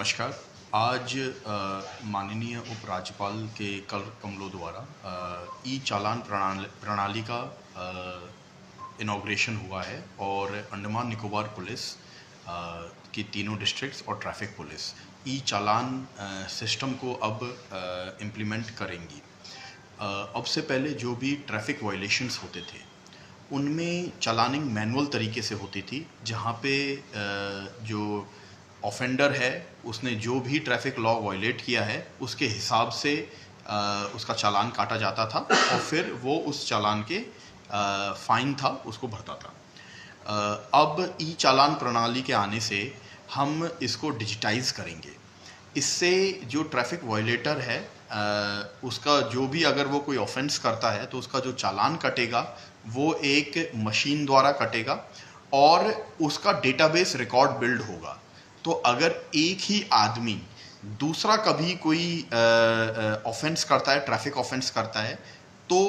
नमस्कार। आज माननीय उपराज्यपाल के कर कमलों द्वारा ई चालान प्रणाली का इनॉग्रेशन हुआ है और अंडमान निकोबार पुलिस की तीनों डिस्ट्रिक्ट्स और ट्रैफिक पुलिस ई चालान सिस्टम को अब इम्प्लीमेंट करेंगी। अब से पहले जो भी ट्रैफिक वायलेशंस होते थे उनमें चालानिंग मैनुअल तरीके से होती थी, जहाँ पे जो ऑफेंडर है उसने जो भी ट्रैफिक लॉ वायलेट किया है उसके हिसाब से उसका चालान काटा जाता था और फिर वो उस चालान के फ़ाइन था उसको भरता था। अब ई चालान प्रणाली के आने से हम इसको डिजिटाइज़ करेंगे। इससे जो ट्रैफिक वायलेटर है उसका जो भी अगर वो कोई ऑफेंस करता है तो उसका जो चालान कटेगा वो एक मशीन द्वारा कटेगा और उसका डेटाबेस रिकॉर्ड बिल्ड होगा। तो अगर एक ही आदमी दूसरा कभी कोई ऑफेंस करता है, ट्रैफिक ऑफेंस करता है, तो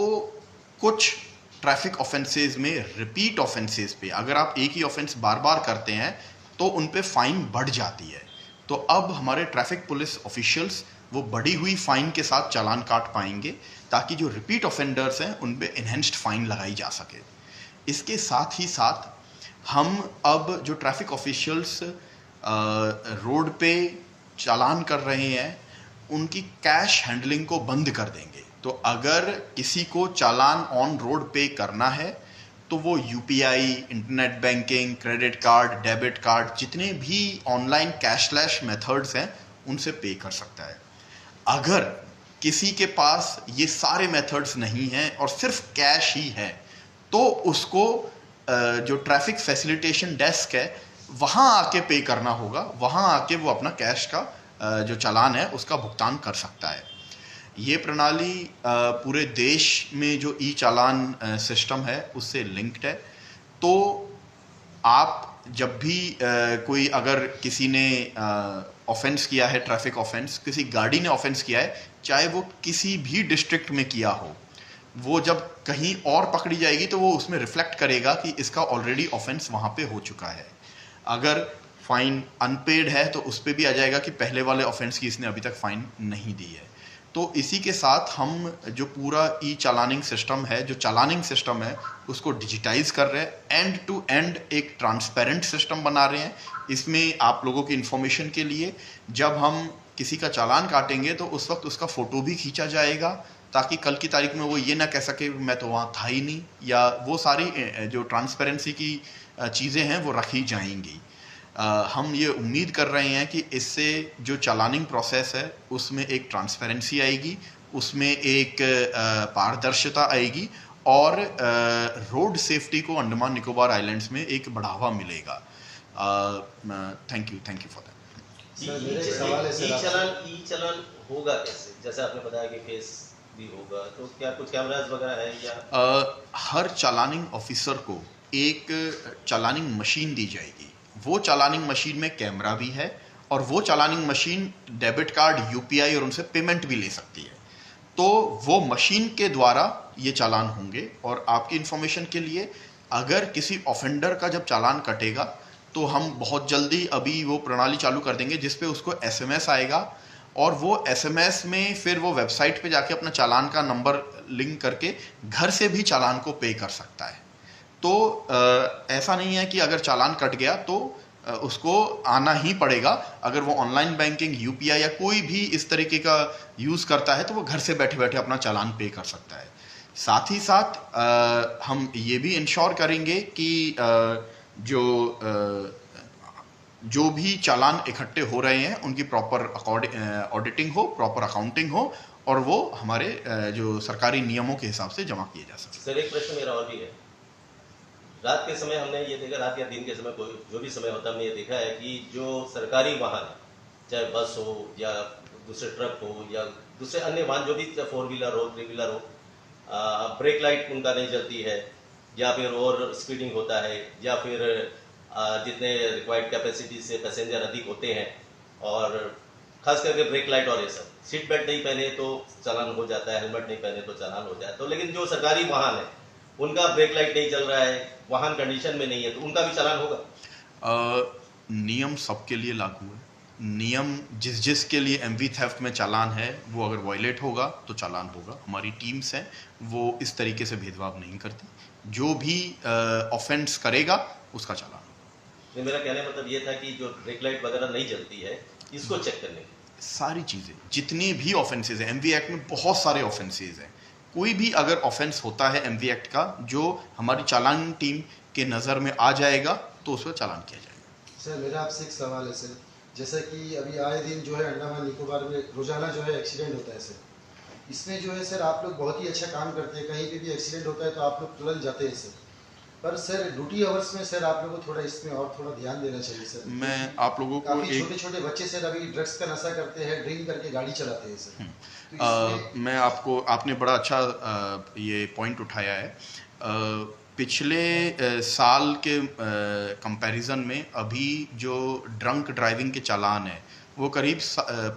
कुछ ट्रैफिक ऑफेंसेस में रिपीट ऑफेंसेस पे अगर आप एक ही ऑफेंस बार बार करते हैं तो उन पे फाइन बढ़ जाती है। तो अब हमारे ट्रैफिक पुलिस ऑफिशियल्स वो बढ़ी हुई फाइन के साथ चालान काट पाएंगे ताकि जो रिपीट ऑफेंडर्स हैं उन पे इन्हेंस्ड फाइन लगाई जा सके। इसके साथ ही साथ हम अब जो ट्रैफिक ऑफिशियल्स रोड पे चालान कर रहे हैं उनकी कैश हैंडलिंग को बंद कर देंगे। तो अगर किसी को चालान ऑन रोड पे करना है तो वो UPI, internet banking, credit card, debit card, जितने भी ऑनलाइन कैशलेस मेथड्स हैं उनसे पे कर सकता है। अगर किसी के पास ये सारे मेथड्स नहीं हैं और सिर्फ कैश ही है तो उसको जो ट्रैफिक फैसिलिटेशन डेस्क है वहाँ आके पे करना होगा। वहाँ आके वो अपना कैश का जो चालान है उसका भुगतान कर सकता है। ये प्रणाली पूरे देश में जो ई चालान सिस्टम है उससे लिंक्ड है। तो आप जब भी कोई अगर किसी ने ऑफेंस किया है, ट्रैफिक ऑफेंस, किसी गाड़ी ने ऑफेंस किया है, चाहे वो किसी भी डिस्ट्रिक्ट में किया हो, वो जब कहीं और पकड़ी जाएगी तो वो उसमें रिफ्लेक्ट करेगा कि इसका ऑलरेडी ऑफेंस वहाँ पे हो चुका है। अगर फाइन अनपेड है तो उस पर भी आ जाएगा कि पहले वाले ऑफेंस की इसने अभी तक फाइन नहीं दी है। तो इसी के साथ हम जो पूरा ई चालानिंग सिस्टम है, जो चालानिंग सिस्टम है, उसको डिजिटाइज कर रहे हैं। एंड टू एंड एक ट्रांसपेरेंट सिस्टम बना रहे हैं। इसमें आप लोगों की इन्फॉर्मेशन के लिए जब हम किसी का चालान काटेंगे तो उस वक्त उसका फ़ोटो भी खींचा जाएगा ताकि कल की तारीख में वो ये ना कह सके मैं तो वहाँ था ही नहीं, या वो सारी जो ट्रांसपेरेंसी की चीज़ें हैं वो रखी जाएंगी। हम ये उम्मीद कर रहे हैं कि इससे जो चालानिंग प्रोसेस है उसमें एक ट्रांसपेरेंसी आएगी, उसमें एक पारदर्शिता आएगी और रोड सेफ्टी को अंडमान निकोबार आइलैंड्स में एक बढ़ावा मिलेगा। Thank you for that. E challan होगा कैसे? जैसे आपने बताया कि फेस भी होगा, तो क्या कुछ कैमरास वगैरह हैं या? हर चालानिंग ऑफिसर को एक चालानिंग मशीन दी जाएगी। वो चालानिंग मशीन में कैमरा भी है और वो चालानिंग मशीन डेबिट कार्ड, यूपीआई और उनसे पेमेंट भी ले सकती है। तो वो मशीन के द्वारा ये चालान होंगे। और आपकी इन्फॉर्मेशन के लिए, अगर किसी ऑफेंडर का जब चालान कटेगा तो हम बहुत जल्दी अभी वो प्रणाली चालू कर देंगे जिस पे उसको एसएमएस आएगा और वो एसएमएस में फिर वो वेबसाइट पे जाके अपना चालान का नंबर लिंक करके घर से भी चालान को पे कर सकता है। तो ऐसा नहीं है कि अगर चालान कट गया तो उसको आना ही पड़ेगा। अगर वो ऑनलाइन बैंकिंग, यूपीआई या कोई भी इस तरीके का यूज़ करता है तो वो घर से बैठे बैठे अपना चालान पे कर सकता है। साथ ही साथ हम ये भी इंश्योर करेंगे कि जो भी चालान इकट्ठे हो रहे हैं उनकी प्रॉपर ऑडिटिंग हो, प्रॉपर अकाउंटिंग हो और वो हमारे जो सरकारी नियमों के हिसाब से जमा किए जा सके। सर, एक प्रश्न मेरा और भी है। रात के समय हमने ये देखा, रात या दिन के समय कोई जो भी समय होता है, हमने ये देखा है कि जो सरकारी वाहन, चाहे बस हो या दूसरे ट्रक हो या दूसरे अन्य वाहन जो भी 4 व्हीलर हो, 3 व्हीलर हो, ब्रेक लाइट उनका नहीं जलती है या फिर ओवर स्पीडिंग होता है या फिर जितने रिक्वायर्ड कैपेसिटी से पैसेंजर अधिक होते हैं और खास करके ब्रेक लाइट और ये सब, सीट बेल्ट नहीं पहने तो चालान हो जाता है, हेलमेट नहीं पहने तो चालान हो जाता है। तो लेकिन जो सरकारी वाहन है उनका ब्रेक लाइट नहीं चल रहा है, वाहन कंडीशन में नहीं है, तो उनका भी चालान होगा? नियम सबके लिए लागू है। नियम जिसके लिए एमवी थेफ्ट में चालान है वो अगर वायलेट होगा तो चालान होगा। हमारी टीम्स हैं वो इस तरीके से भेदभाव नहीं करती, जो भी ऑफेंस करेगा उसका चालान होगा। मेरा कहने का मतलब ये था कि जो ब्रेक लाइट वगैरह नहीं जलती है इसको चेक करने की सारी चीज़ें जितनी भी ऑफेंसेज हैं, एमवी एक्ट में बहुत सारे ऑफेंसेज हैं, कोई भी अगर ऑफेंस होता है एमवी एक्ट का जो हमारी चालान टीम के नज़र में आ जाएगा तो उस पर चालान किया जाएगा। सर मेरा आपसे एक सवाल है सर, जैसा कि अभी आए दिन जो है अंडमान निकोबार में रोजाना जो है एक्सीडेंट होता है सर, इसमें जो है सर आप लोग बहुत ही अच्छा काम करते हैं, कहीं पे भी एक्सीडेंट होता है तो आप लोग तुरंत जाते हैं सर, पर सर ड्यूटी आवर्स में सर आप लोगों को थोड़ा इसमें और थोड़ा ध्यान देना चाहिए सर। मैं आप लोगों को काफ़ी एक छोटे छोटे बच्चे सर अभी ड्रग्स का नशा करते हैं, ड्रिंक करके गाड़ी चलाते हैं सर, तो इसमें मैं आपने बड़ा अच्छा ये पॉइंट उठाया है। पिछले साल के कंपैरिजन में अभी जो ड्रंक ड्राइविंग के चालान है वो करीब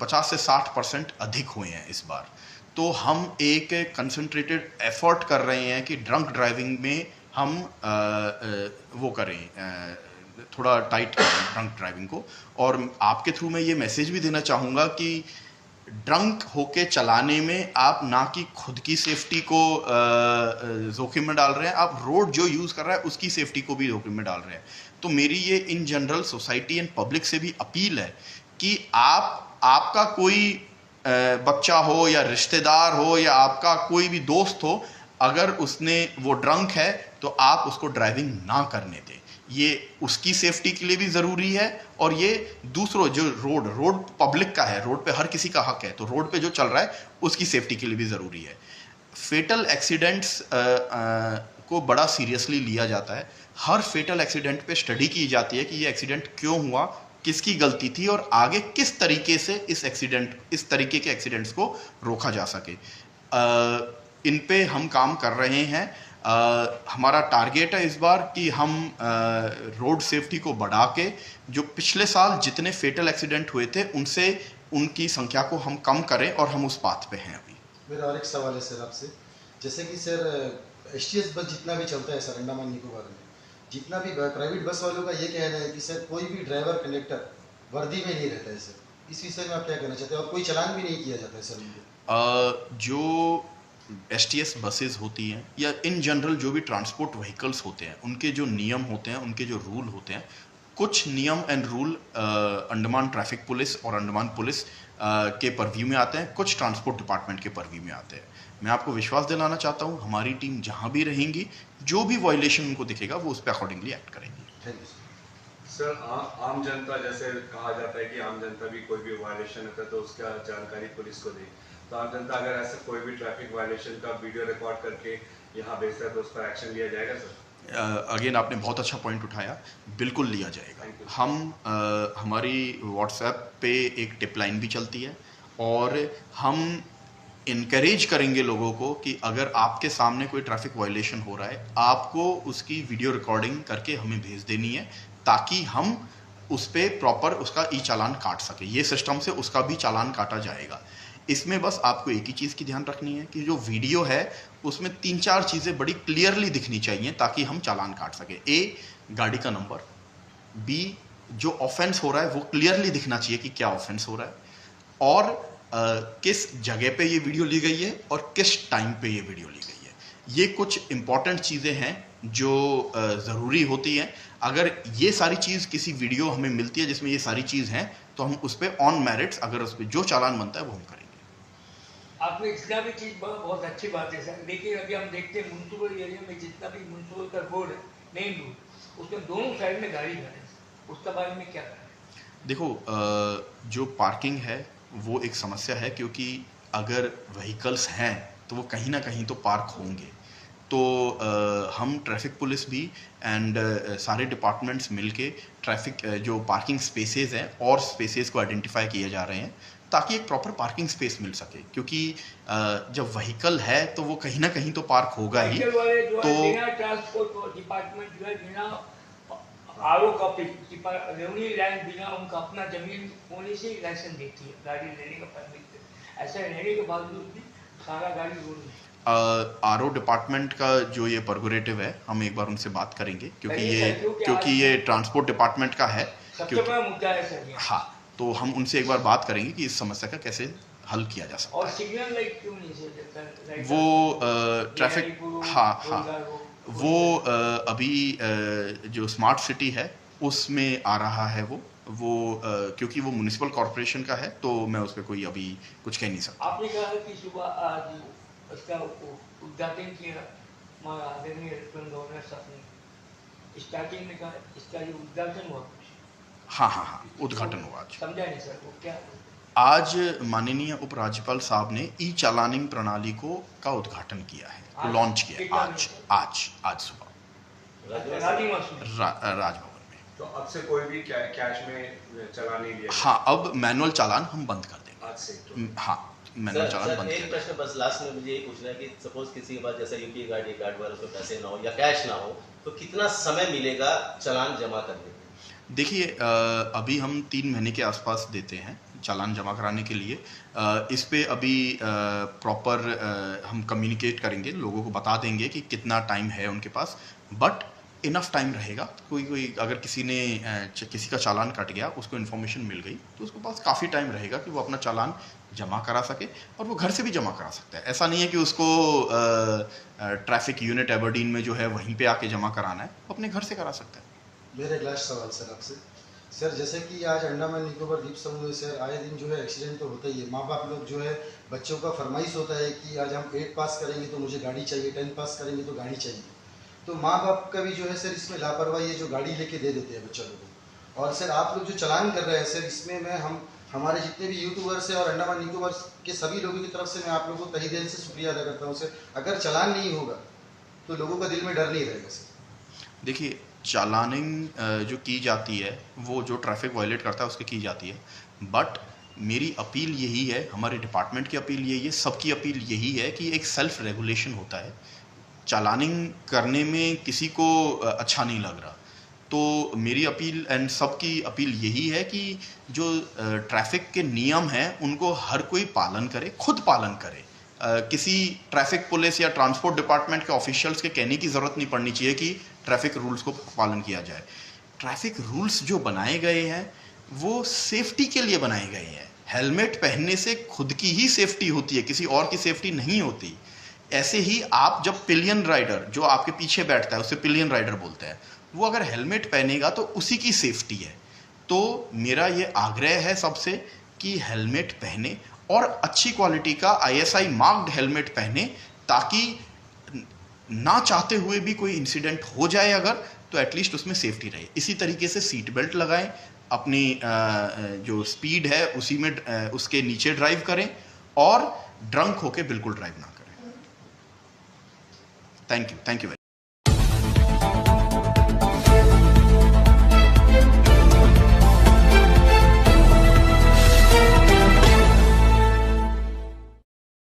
50 से 60% अधिक हुए हैं इस बार। तो हम एक कंसंट्रेटेड एफर्ट कर रहे हैं कि ड्रंक ड्राइविंग में हम वो करें, थोड़ा टाइट करें ड्रंक ड्राइविंग को। और आपके थ्रू मैं ये मैसेज भी देना चाहूँगा कि ड्रंक होके चलाने में आप ना कि खुद की सेफ्टी को जोखिम में डाल रहे हैं, आप रोड जो यूज़ कर रहा है उसकी सेफ्टी को भी जोखिम में डाल रहे हैं। तो मेरी ये in general society and public से भी अपील है कि आपका कोई बच्चा हो या रिश्तेदार हो या आपका कोई भी दोस्त हो, अगर उसने वो ड्रंक है तो आप उसको ड्राइविंग ना करने दें। ये उसकी सेफ्टी के लिए भी ज़रूरी है और ये दूसरों जो रोड पब्लिक का है, रोड पे हर किसी का हक है, तो रोड पे जो चल रहा है उसकी सेफ्टी के लिए भी ज़रूरी है। फेटल एक्सीडेंट्स को बड़ा सीरियसली लिया जाता है। हर फेटल एक्सीडेंट पे स्टडी की जाती है कि ये एक्सीडेंट क्यों हुआ, किसकी गलती थी और आगे किस तरीके से इस तरीके के एक्सीडेंट्स को रोका जा सके। इन पे हम काम कर रहे हैं। हमारा टारगेट है इस बार कि हम रोड सेफ्टी को बढ़ा के जो पिछले साल जितने फेटल एक्सीडेंट हुए थे उनसे उनकी संख्या को हम कम करें और हम उस पाथ पे हैं अभी। मेरा और एक सवाल है सर आपसे, जैसे कि सर एसटीएस बस जितना भी चलता है सर अंडमान निकोबार में, जितना भी प्राइवेट बस वालों का ये कहना है कि सर कोई भी ड्राइवर कंडक्टर वर्दी में नहीं रहता है सर, इस विषय में आप क्या कहना चाहते हैं? और कोई चालान भी नहीं किया जाता है सर उनको? जो एसटीएस बसेस होती हैं या इन जनरल जो भी ट्रांसपोर्ट व्हीकल्स होते हैं उनके जो नियम होते हैं, उनके जो रूल होते हैं, कुछ नियम and rule Andaman traffic police और अंडमान पुलिस के परव्यू में आते हैं, कुछ ट्रांसपोर्ट डिपार्टमेंट के परव्यू में आते हैं। मैं आपको विश्वास दिलाना चाहता हूँ हमारी टीम जहाँ भी रहेंगी, जो भी वायलेशन उनको दिखेगा वो उस पर अकॉर्डिंगली एक्ट करेंगी। Thank you sir. आम जनता, जैसे कहा जाता है कि आम जनता भी कोई भी वायलेशन होता है तो उसका जानकारी पुलिस को दे, तो आम जनता अगर ऐसा कोई भी ट्रैफिक वायलेशन का वीडियो रिकॉर्ड करके यहाँ भेजता है तो उस पर एक्शन लिया जाएगा सर? अगेन आपने बहुत अच्छा पॉइंट उठाया, बिल्कुल लिया जाएगा। हम हमारी व्हाट्सएप पे एक टिप लाइन भी चलती है और हम इनकरेज करेंगे लोगों को कि अगर आपके सामने कोई ट्रैफिक वायलेशन हो रहा है आपको उसकी वीडियो रिकॉर्डिंग करके हमें भेज देनी है ताकि हम उस पर प्रॉपर उसका ई चालान काट सके। ये सिस्टम से उसका भी चालान काटा जाएगा। इसमें बस आपको एक ही चीज़ की ध्यान रखनी है कि जो वीडियो है उसमें 3-4 चीज़ें बड़ी क्लियरली दिखनी चाहिए ताकि हम चालान काट सके। ए, गाड़ी का नंबर, बी, जो ऑफेंस हो रहा है वो क्लियरली दिखना चाहिए कि क्या ऑफेंस हो रहा है और किस जगह पे ये वीडियो ली गई है और किस टाइम पे ये वीडियो ली गई है। ये कुछ इंपॉर्टेंट चीज़ें हैं जो ज़रूरी होती हैं। अगर ये सारी चीज़ किसी वीडियो हमें मिलती है जिसमें ये सारी चीज़ हैं तो हम उस पर ऑन मेरिट्स अगर उस पर जो चालान बनता है वो हम करेंगे। आपने इतना भी चीज़ बहुत अच्छी बात है सर, लेकिन अभी हम देखते हैं म्यूनसिपल एरिया में जितना भी म्यूनसिपल का रोड है, मेन रोड, उसमें दोनों साइड में गाड़ी खड़े हैं, उसके बारे में क्या करें? देखो, जो पार्किंग है वो एक समस्या है क्योंकि अगर व्हीकल्स हैं तो वो कहीं ना कहीं तो पार्क होंगे। तो हम ट्रैफिक पुलिस भी एंड सारे डिपार्टमेंट्स मिलके ट्रैफिक जो पार्किंग स्पेसेस हैं और स्पेसेस को आइडेंटिफाई किए जा रहे हैं ताकि एक प्रॉपर पार्किंग स्पेस मिल सके, क्योंकि जब व्हीकल है तो वो कहीं ना कहीं तो पार्क होगा ही। तो ट्रांसपोर्ट डिपार्टमेंट जो है बिना आरओ कॉपी रेवन्यू लाइन बिना उनका अपना जमीन होने से लाइसेंस देती है गाड़ी लेने का परमिट, ऐसा रहने के बावजूद भी सारा गाड़ी रोड में। आरओ डिपार्टमेंट का जो ये परगोरेटिव है हम एक बार उनसे बात करेंगे क्योंकि ये ट्रांसपोर्ट डिपार्टमेंट का है। सबसे बड़ा मुद्दा है सर। हाँ, तो हम उनसे एक बार बात करेंगे कि इस समस्या का कैसे हल किया जा सकता और सिग्नल लाइट क्यों नहीं से देता है? है। वो ट्रैफिक, हाँ, वो अभी जो स्मार्ट सिटी है उसमें आ रहा है वो क्योंकि वो म्युनिसिपल कॉरपोरेशन का है, तो मैं उस पर कोई अभी कुछ कह नहीं सकता। आपने कहा कि सुबह आज उसका उद्घाटन किया आदरणीय लेफ्टिनेंट गवर्नर साहब ने, स्टार्टिंग में कहा इसका जो उद्घाटन हुआ, हाँ, उद्घाटन हुआ आज। समझा नहीं सर वो क्या? आज माननीय उपराज्यपाल साहब ने ई चालानिंग प्रणाली का उद्घाटन किया है, लॉन्च किया आज सुबह राजभवन में। तो अब से कोई भी कैश में चालान नहीं लिया? हाँ, अब मैनुअल चालान हम बंद कर देंगे आज से तो। हाँ, मैनुअल चालान बंद एक कर प्रश्न बस लास्ट में मुझे ये पूछना है कि सपोज किसी के पास जैसा यूपी कार्ड वाले उसमें पैसे ना हो या कैश ना हो, तो कितना समय मिलेगा चालान जमा करने में? देखिए, अभी हम 3 महीने के आसपास देते हैं चालान जमा कराने के लिए। इस पे अभी प्रॉपर हम कम्युनिकेट करेंगे, लोगों को बता देंगे कि कितना टाइम है उनके पास, बट इनफ टाइम रहेगा। कोई अगर किसी का चालान कट गया, उसको इन्फॉर्मेशन मिल गई, तो उसके पास काफ़ी टाइम रहेगा कि वो अपना चालान जमा करा सके, और वो घर से भी जमा करा सकता है। ऐसा नहीं है कि उसको ट्रैफिक यूनिट एबरडीन में जो है वहीं पे आके जमा कराना है, वो अपने घर से करा सकता है। मेरा एक लास्ट सवाल सर आपसे। सर जैसे कि आज अंडमान निकोबार द्वीप समूह में सर आए दिन जो है एक्सीडेंट तो होता ही है। माँ बाप लोग जो है, बच्चों का फरमाइश होता है कि आज हम 8 पास करेंगे तो मुझे गाड़ी चाहिए, 10 पास करेंगे तो गाड़ी चाहिए। तो माँ बाप का भी जो है सर इसमें लापरवाही है, जो गाड़ी लेके दे देते हैं बच्चों को। और सर आप लोग जो चालान कर रहे हैं सर, इसमें मैं हमारे जितने भी यूट्यूबर्स हैं और अंडमान निकोबार के सभी लोगों की तरफ से मैं आप लोगों को तहे दिल से शुक्रिया अदा करता हूँ सर। अगर चालान नहीं होगा तो लोगों का दिल में डर नहीं रहेगा सर। देखिए, चालानिंग जो की जाती है वो जो ट्रैफिक वायलेट करता है उसकी की जाती है, बट मेरी अपील यही है, हमारे डिपार्टमेंट की अपील यही है, सबकी अपील यही है कि एक सेल्फ रेगुलेशन होता है। चालानिंग करने में किसी को अच्छा नहीं लग रहा, तो मेरी अपील एंड सबकी अपील यही है कि जो ट्रैफिक के नियम हैं उनको हर कोई पालन करे, खुद पालन करे। किसी ट्रैफिक पुलिस या ट्रांसपोर्ट डिपार्टमेंट के ऑफिशियल्स के कहने की ज़रूरत नहीं पड़नी चाहिए कि ट्रैफिक रूल्स को पालन किया जाए। ट्रैफिक रूल्स जो बनाए गए हैं वो सेफ्टी के लिए बनाए गए हैं। हेलमेट पहनने से खुद की ही सेफ्टी होती है, किसी और की सेफ्टी नहीं होती। ऐसे ही आप जब पिलियन राइडर, जो आपके पीछे बैठता है उसे पिलियन राइडर बोलते हैं, वो अगर हेलमेट पहनेगा तो उसी की सेफ्टी है। तो मेरा ये आग्रह है सबसे कि हेलमेट पहने, और अच्छी क्वालिटी का ISI मार्क्ड हेलमेट पहने, ताकि ना चाहते हुए भी कोई इंसिडेंट हो जाए अगर, तो एटलीस्ट उसमें सेफ्टी रहे। इसी तरीके से सीट बेल्ट लगाएं, अपनी जो स्पीड है उसी में उसके नीचे ड्राइव करें, और ड्रंक होके बिल्कुल ड्राइव ना करें। Thank you very